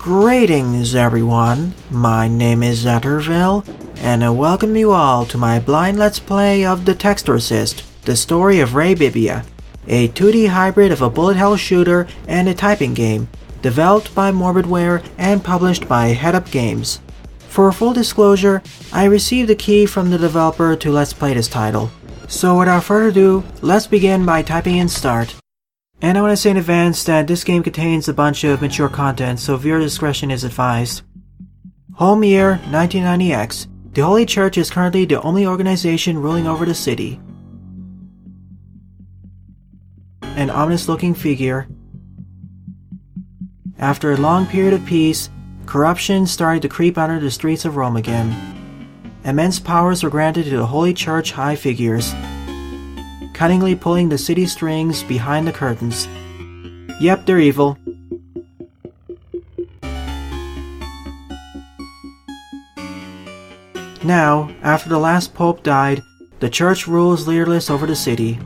Greetings everyone, my name is Zetterville, and I welcome you all to my blind let's play of the Textorcist, the Story of Ray Bibbia, a 2D hybrid of a bullet hell shooter and a typing game, developed by Morbidware and published by Headup Games. For full disclosure, I received a key from the developer to let's play this title. So without further ado, let's begin by typing in start. And I want to say in advance that this game contains a bunch of mature content, so viewer discretion is advised. Home year 1990X. The Holy Church is currently the only organization ruling over the city. An ominous looking figure. After a long period of peace, corruption started to creep under the streets of Rome again. Immense powers were granted to the Holy Church high figures, cunningly pulling the city strings behind the curtains. Yep, they're evil. Now, after the last pope died, the church rules leaderless over the city.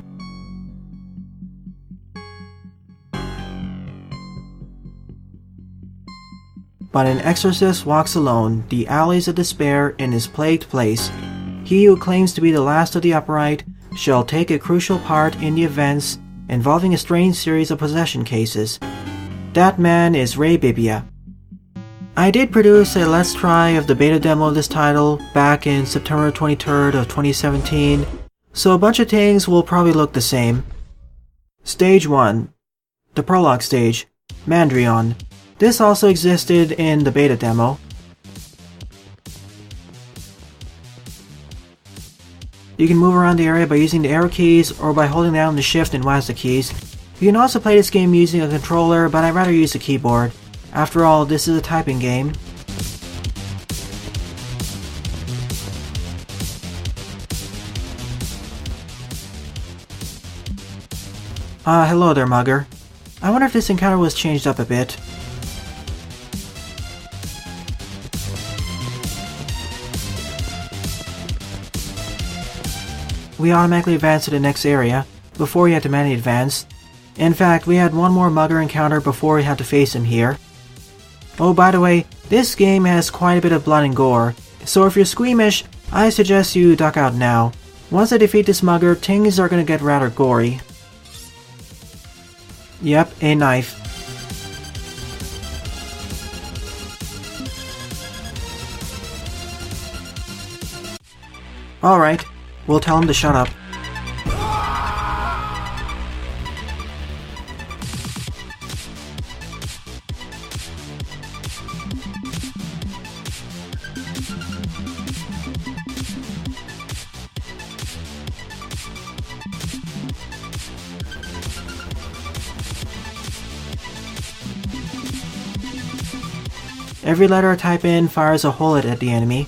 But an exorcist walks alone the alleys of despair in his plagued place. He who claims to be the last of the upright shall take a crucial part in the events involving a strange series of possession cases. That man is Ray Bibbia. I did produce a let's try of the beta demo of this title back in September 23rd of 2017, so a bunch of things will probably look the same. Stage 1. The prologue stage, Mandrion. This also existed in the beta demo. You can move around the area by using the arrow keys or by holding down the shift and WASD keys. You can also play this game using a controller, but I'd rather use a keyboard. After all, this is a typing game. Hello there, Mugger. I wonder if this encounter was changed up a bit. We automatically advance to the next area, before we had to manually advance. In fact, we had one more Mugger encounter before we had to face him here. Oh, by the way, this game has quite a bit of blood and gore, so if you're squeamish, I suggest you duck out now. Once I defeat this Mugger, things are gonna get rather gory. Yep, a knife. Alright. We'll tell him to shut up. Every letter I type in fires a hole at the enemy,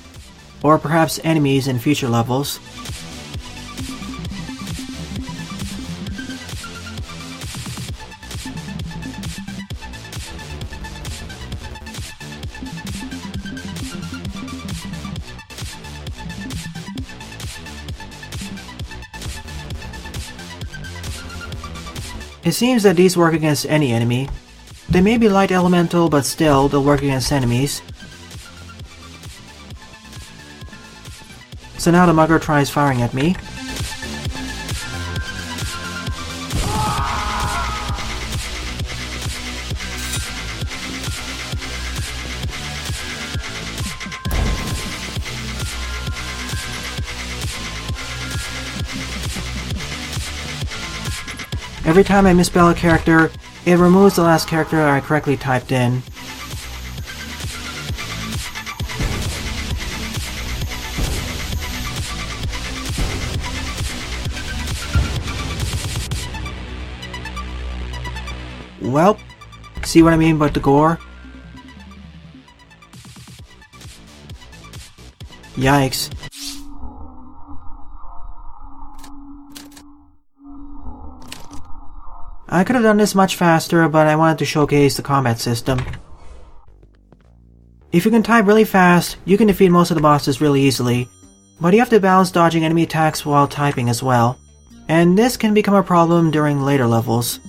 or perhaps enemies in future levels. It seems that these work against any enemy. They may be light elemental, but still, they'll work against enemies. So now the Mugger tries firing at me. Every time I misspell a character, it removes the last character I correctly typed in. Well, see what I mean about the gore? Yikes. I could have done this much faster, but I wanted to showcase the combat system. If you can type really fast, you can defeat most of the bosses really easily, but you have to balance dodging enemy attacks while typing as well, and this can become a problem during later levels.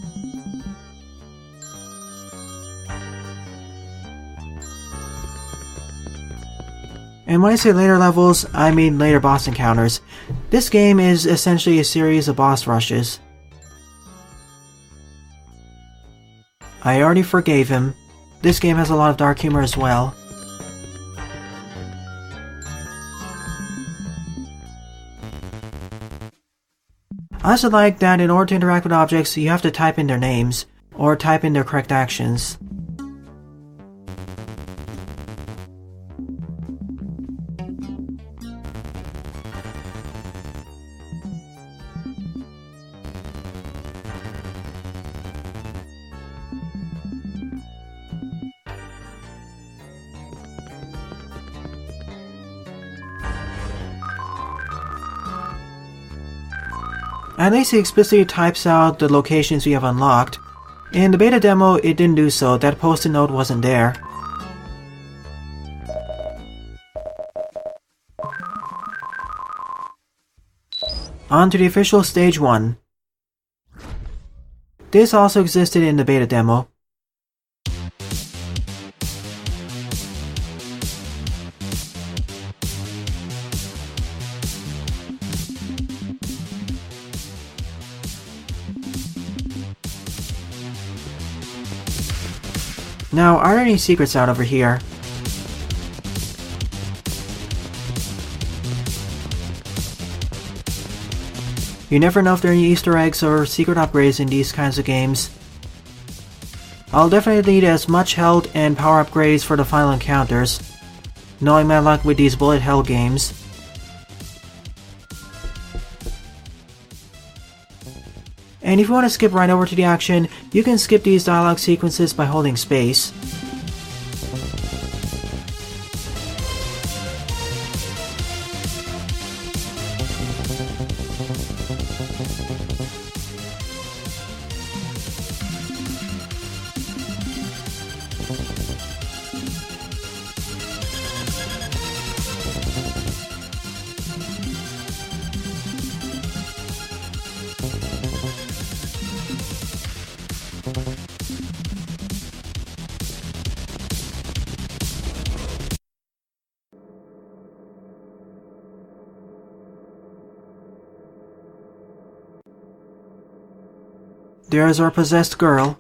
And when I say later levels, I mean later boss encounters. This game is essentially a series of boss rushes. I already forgave him. This game has a lot of dark humor as well. I also like that in order to interact with objects, you have to type in their names, or type in their correct actions. At least it explicitly types out the locations we have unlocked. In the beta demo, it didn't do so, that post-it note wasn't there. On to the official Stage 1. This also existed in the beta demo. Now, are there any secrets out over here? You never know if there are any Easter eggs or secret upgrades in these kinds of games. I'll definitely need as much health and power upgrades for the final encounters, knowing my luck with these bullet hell games. And if you want to skip right over to the action, you can skip these dialogue sequences by holding space. There's our possessed girl.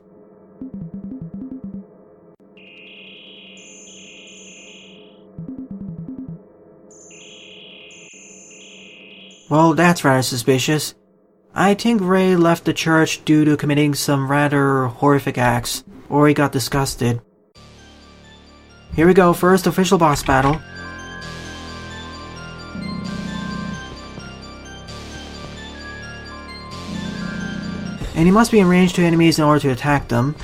Well, that's rather suspicious. I think Ray left the church due to committing some rather horrific acts, or he got disgusted. Here we go, first official boss battle. And he must be in range to enemies in order to attack them.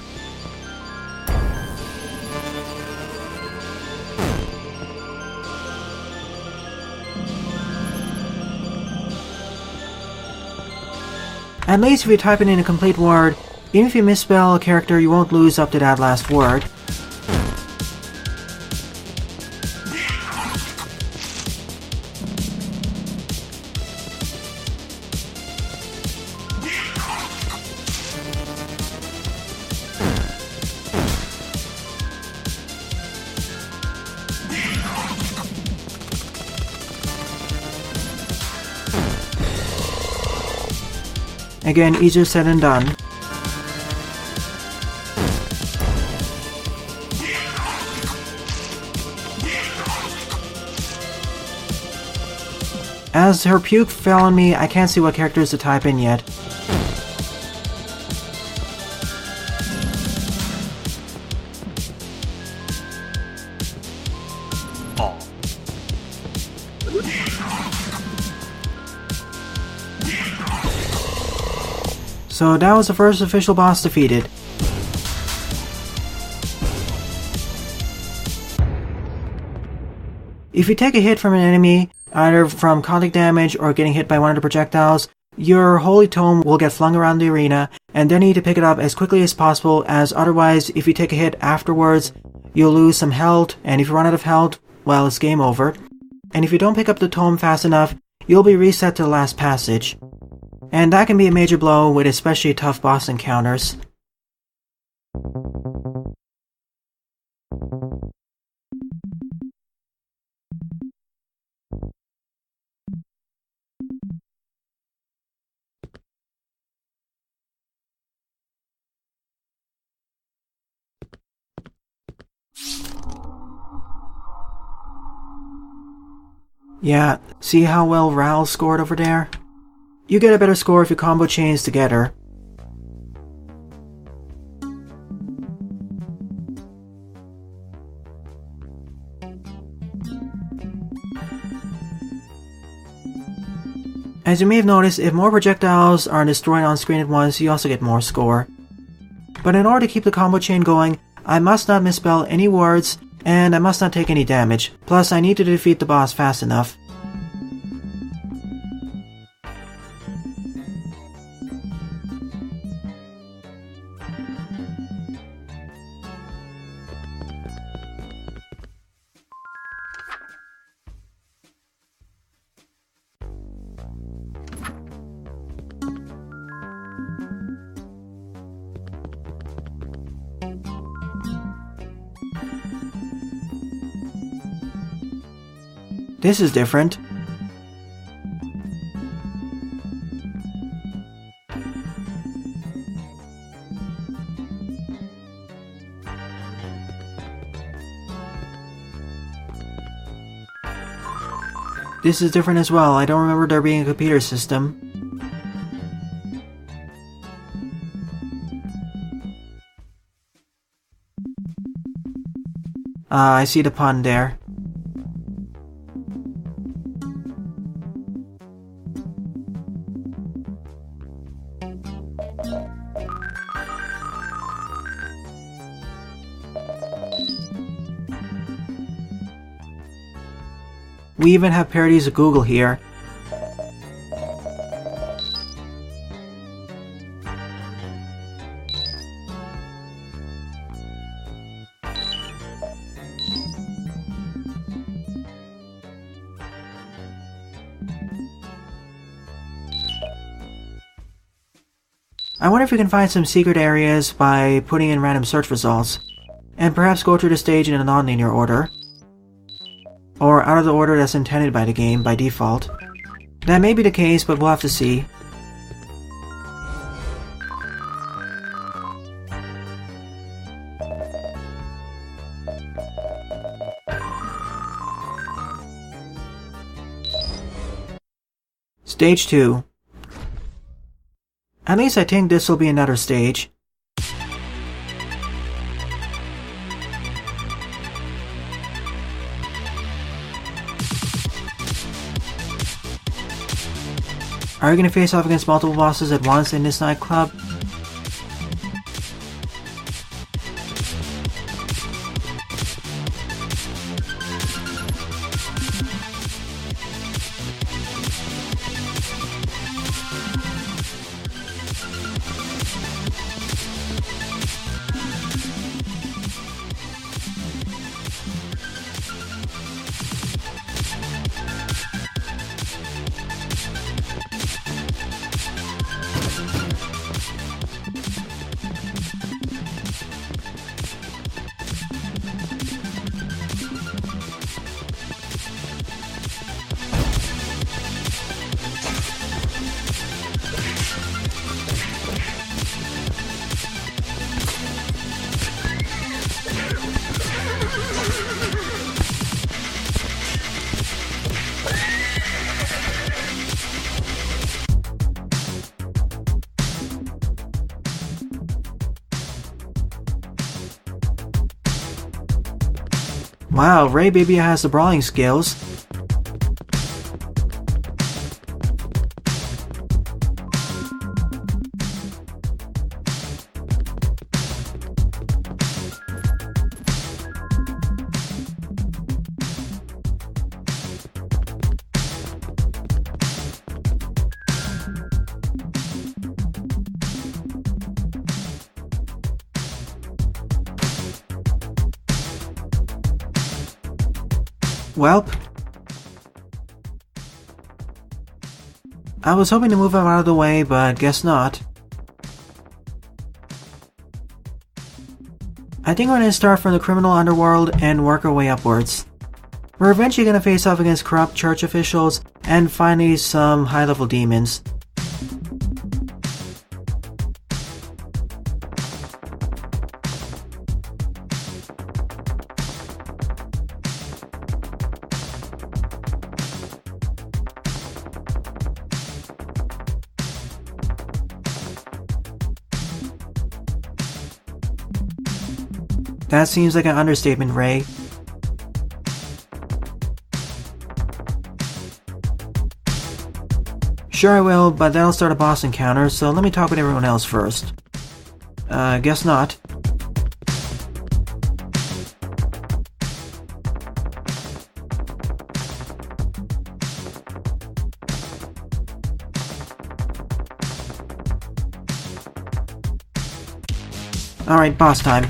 At least if you type it in a complete word, even if you misspell a character, you won't lose up to that last word. Again, easier said than done. As her puke fell on me, I can't see what characters to type in yet. So that was the first official boss defeated. If you take a hit from an enemy, either from contact damage or getting hit by one of the projectiles, your holy tome will get flung around the arena, and then you need to pick it up as quickly as possible, as otherwise, if you take a hit afterwards, you'll lose some health, and if you run out of health, well, it's game over. And if you don't pick up the tome fast enough, you'll be reset to the last passage. And that can be a major blow with especially tough boss encounters. Yeah, see how well Raoul scored over there? You get a better score if you combo chains together. As you may have noticed, if more projectiles are destroyed on screen at once, you also get more score. But in order to keep the combo chain going, I must not misspell any words, and I must not take any damage. Plus, I need to defeat the boss fast enough. This is different. This is different as well. I don't remember there being a computer system. I see the pun there. We even have parodies of Google here. I wonder if we can find some secret areas by putting in random search results, and perhaps go through the stage in a non-linear order. Or out of the order that's intended by the game by default. That may be the case, but we'll have to see. Stage 2. At least I think this will be another stage. Are you going to face off against multiple bosses at once in this nightclub? Wow, Ray Bibbia has the brawling skills. Welp. I was hoping to move him out of the way, but guess not. I think we're going to start from the criminal underworld and work our way upwards. We're eventually going to face off against corrupt church officials and finally some high-level demons. That seems like an understatement, Ray. Sure I will, but that'll start a boss encounter, so let me talk with everyone else first. Guess not. Alright, boss time.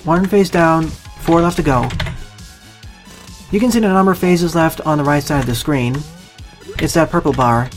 One phase down, 4 left to go. You can see the number of phases left on the right side of the screen. It's that purple bar.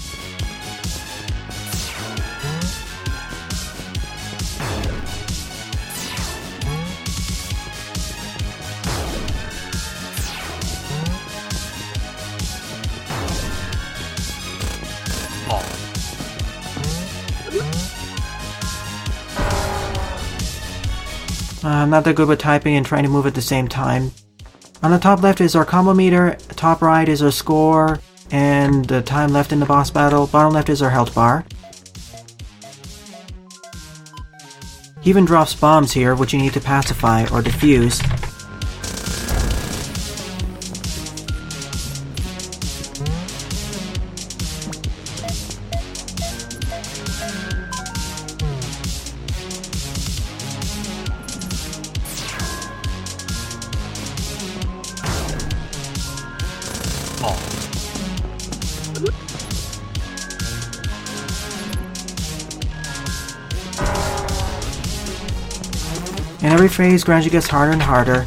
I'm not that good with typing and trying to move at the same time. On the top left is our combo meter, top right is our score, and the time left in the boss battle. Bottom left is our health bar. He even drops bombs here, which you need to pacify or defuse. And every phase gradually gets harder and harder.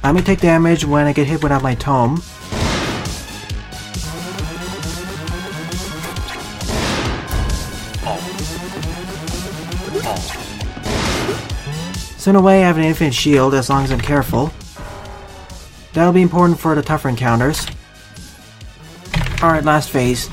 I may take damage when I get hit without my tome. So in a way I have an infinite shield as long as I'm careful. That'll be important for the tougher encounters. Alright, last phase.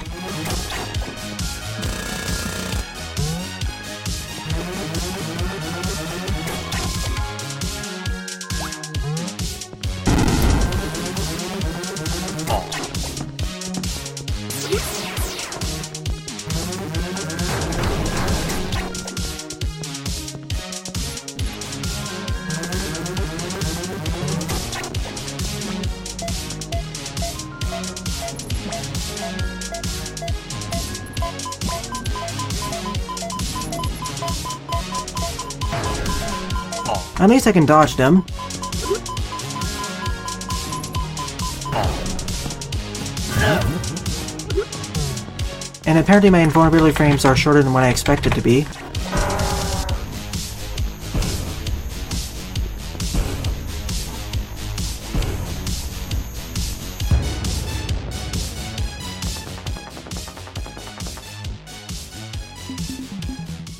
At least I can dodge them. And apparently my invulnerability frames are shorter than what I expected to be.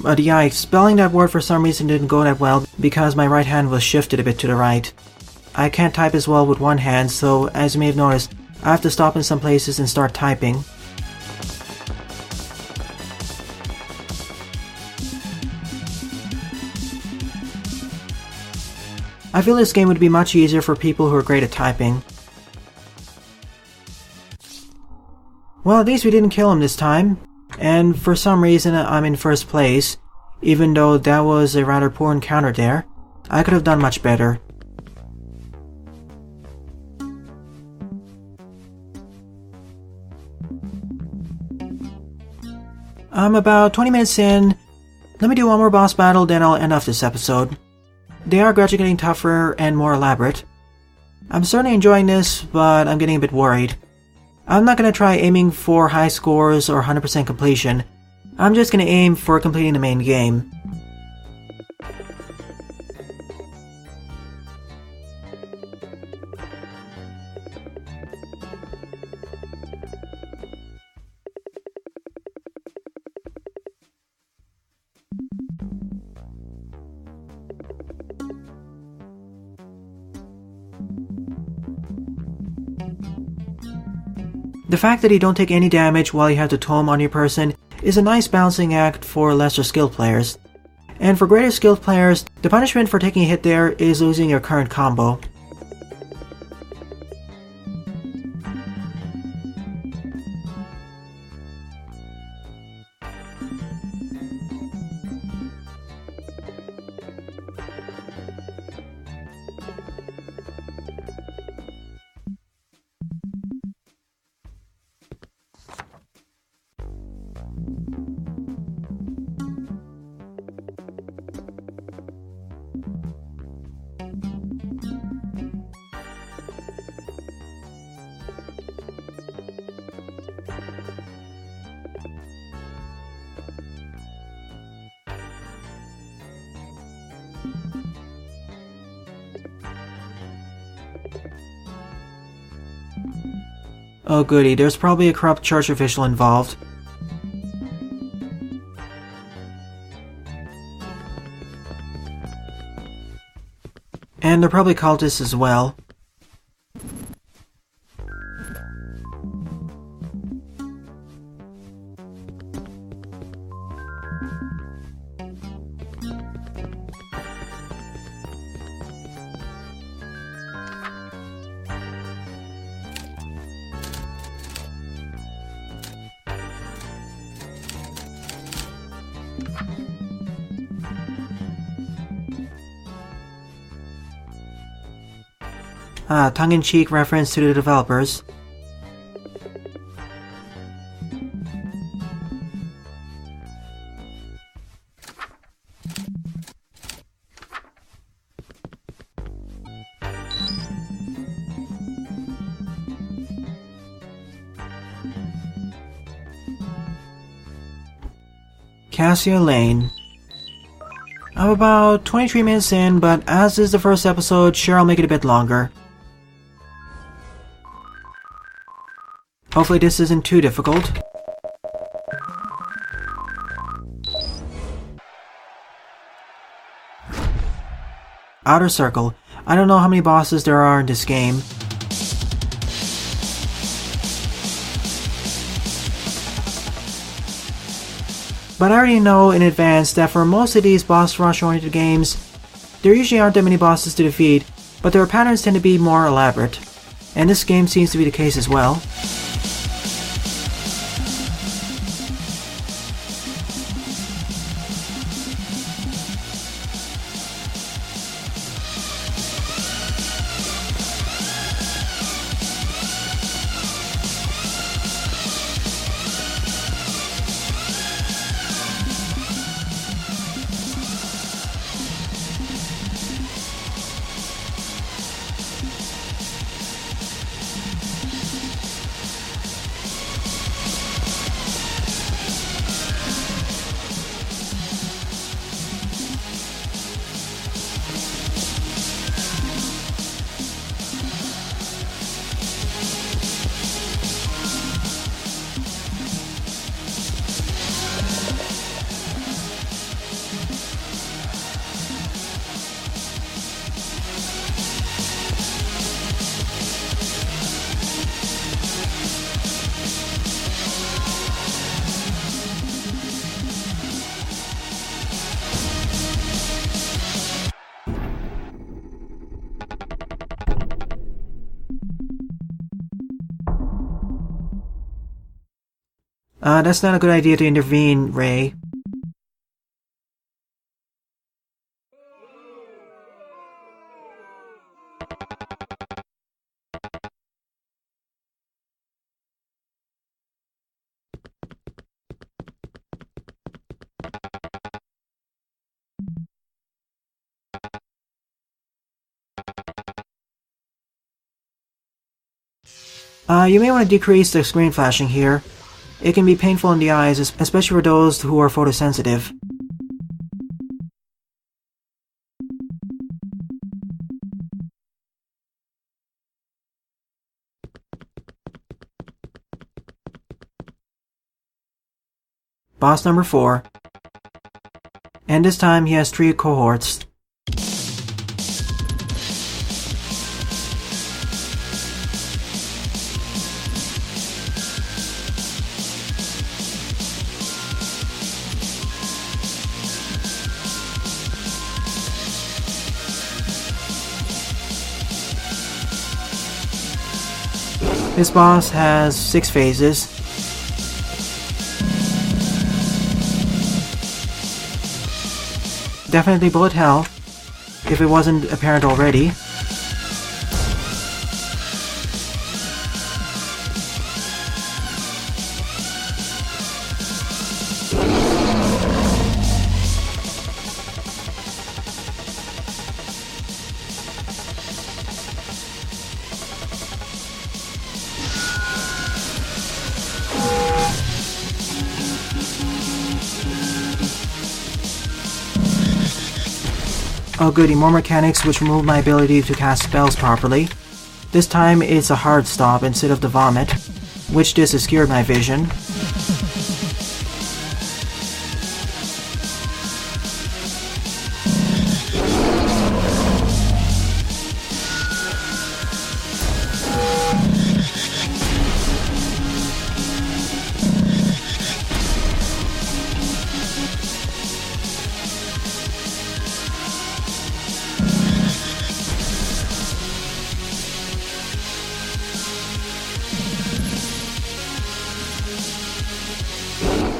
But yeah, spelling that word for some reason didn't go that well because my right hand was shifted a bit to the right. I can't type as well with one hand, so as you may have noticed, I have to stop in some places and start typing. I feel this game would be much easier for people who are great at typing. Well, at least we didn't kill him this time. And for some reason I'm in first place, even though that was a rather poor encounter there. I could have done much better. I'm about 20 minutes in. Let me do one more boss battle, then I'll end off this episode. They are gradually getting tougher and more elaborate. I'm certainly enjoying this, but I'm getting a bit worried. I'm not going to try aiming for high scores or 100% completion. I'm just going to aim for completing the main game. The fact that you don't take any damage while you have the tome on your person is a nice balancing act for lesser skilled players. And for greater skilled players, the punishment for taking a hit there is losing your current combo. Oh goody, there's probably a corrupt church official involved. And they're probably cultists as well. Tongue-in-cheek reference to the developers. Cassia Lane. I'm about 23 minutes in, but as is the first episode, sure I'll make it a bit longer. Hopefully this isn't too difficult. Outer Circle. I don't know how many bosses there are in this game. But I already know in advance that for most of these boss rush oriented games, there usually aren't that many bosses to defeat, but their patterns tend to be more elaborate. And this game seems to be the case as well. That's not a good idea to intervene, Ray. You may want to decrease the screen flashing here. It can be painful in the eyes, especially for those who are photosensitive. Boss number 4. And this time he has 3 cohorts. This boss has 6 phases. Definitely bullet hell, if it wasn't apparent already. Oh goody, more mechanics which remove my ability to cast spells properly. This time it's a hard stop instead of the vomit, which just obscured my vision.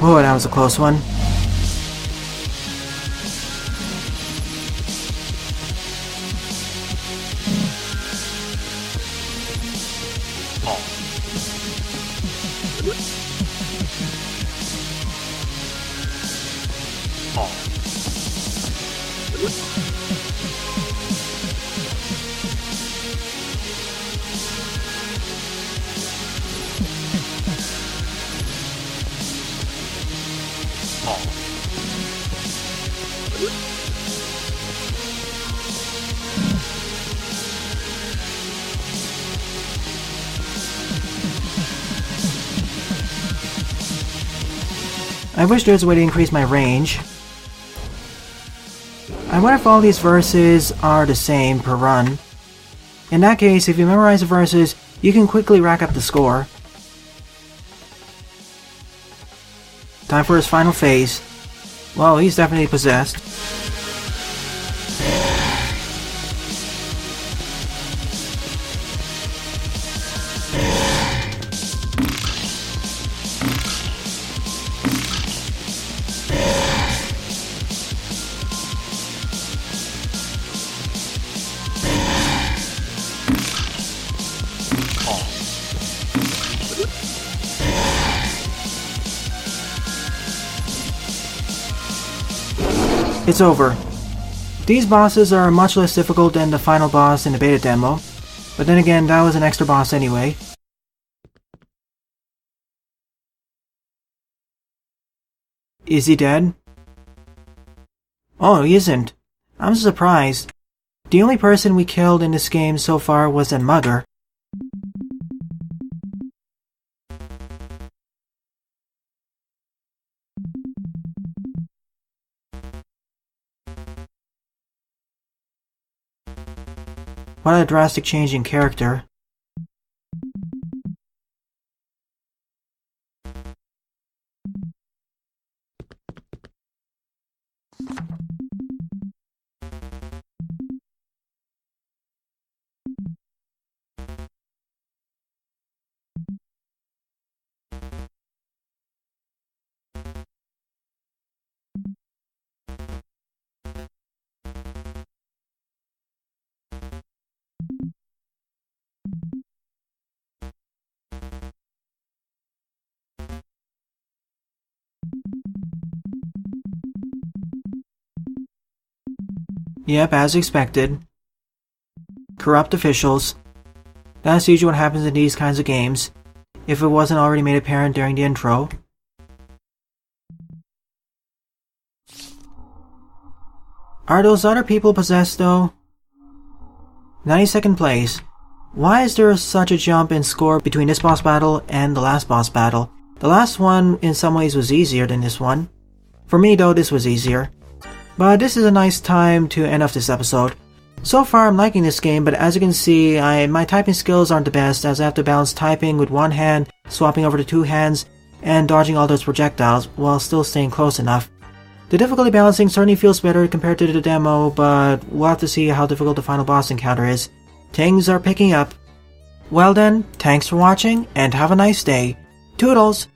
Oh, that was a close one. I wish there was a way to increase my range. I wonder if all these verses are the same per run. In that case, if you memorize the verses, you can quickly rack up the score. Time for his final phase. Well, he's definitely possessed. It's over. These bosses are much less difficult than the final boss in the beta demo, but then again, that was an extra boss anyway. Is he dead? Oh, he isn't. I'm surprised. The only person we killed in this game so far was that mugger. What a drastic change in character. Yep, as expected. Corrupt officials. That's usually what happens in these kinds of games, if it wasn't already made apparent during the intro. Are those other people possessed though? 92nd place. Why is there such a jump in score between this boss battle and the last boss battle? The last one in some ways was easier than this one. For me though, this was easier. But this is a nice time to end off this episode. So far I'm liking this game, but as you can see, my typing skills aren't the best, as I have to balance typing with one hand, swapping over to two hands, and dodging all those projectiles while still staying close enough. The difficulty balancing certainly feels better compared to the demo, but we'll have to see how difficult the final boss encounter is. Things are picking up. Well then, thanks for watching and have a nice day. Toodles!